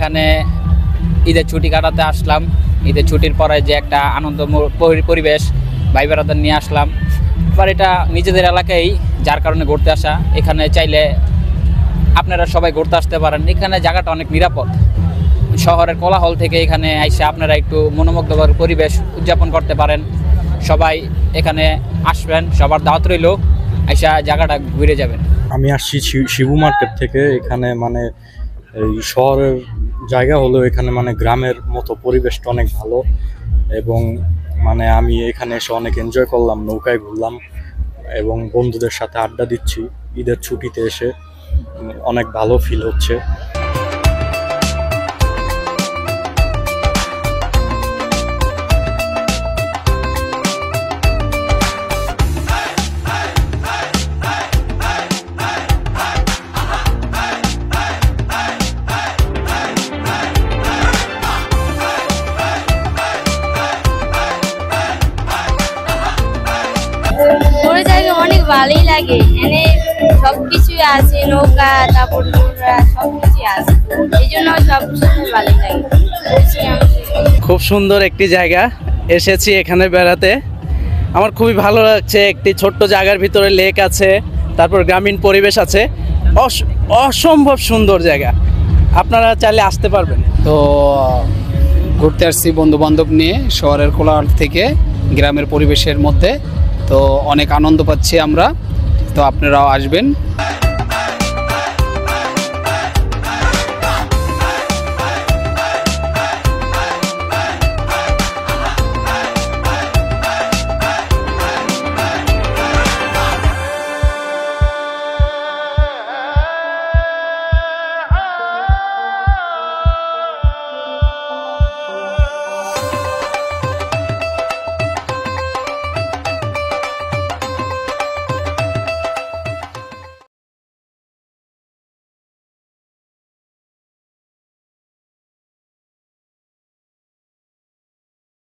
এখানে ঈদের ছুটি কাটাতে আসলাম। ঈদের ছুটির পরে যে একটা আনন্দ পরিবেশ ভাই বেড়াদার নিয়ে আসলাম। এবার এটা নিজেদের এলাকায়, যার কারণে ঘুরতে আসা। এখানে চাইলে আপনারা সবাই ঘুরতে আসতে পারেন। এখানে জায়গাটা অনেক নিরাপদ। শহরের কোলাহল থেকে এখানে এসে আপনারা একটু মনোমুগ্ধকর পরিবেশ উদযাপন করতে পারেন। সবাই এখানে আসবেন, সবার দাওয়াত রইল, এসে জায়গাটা ঘুরে যাবেন। আমি আসছি শিবু মার্কেট থেকে। এখানে মানে এই শহরের জায়গা হলো, এখানে মানে গ্রামের মতো পরিবেশটা অনেক ভালো, এবং মানে আমি এখানে এসে অনেক এনজয় করলাম, নৌকায় ঘুরলাম এবং বন্ধুদের সাথে আড্ডা দিচ্ছি। ঈদের ছুটিতে এসে অনেক ভালো ফিল হচ্ছে। অনেক ভালোই লাগে, এখানে সবকিছুই আছে, নৌকা, তারপর সবকিছু আছে, এই জন্য সবসময় ভালোই লাগে। খুব সুন্দর একটি জায়গা, এসেছি এখানে বেড়াতে। আমার খুবই ভালো লাগছে। একটি ছোট্ট জায়গার ভিতরে লেক আছে, তারপর গ্রামীণ পরিবেশ আছে, অসম্ভব সুন্দর জায়গা। আপনারা চাইলে আসতে পারবেন। তো ঘুরতে আসছি বন্ধু বান্ধব নিয়ে শহরের কোলাহল থেকে গ্রামের পরিবেশের মধ্যে। তো অনেক আনন্দ পাচ্ছি আমরা। তো আপনারাও আসবেন।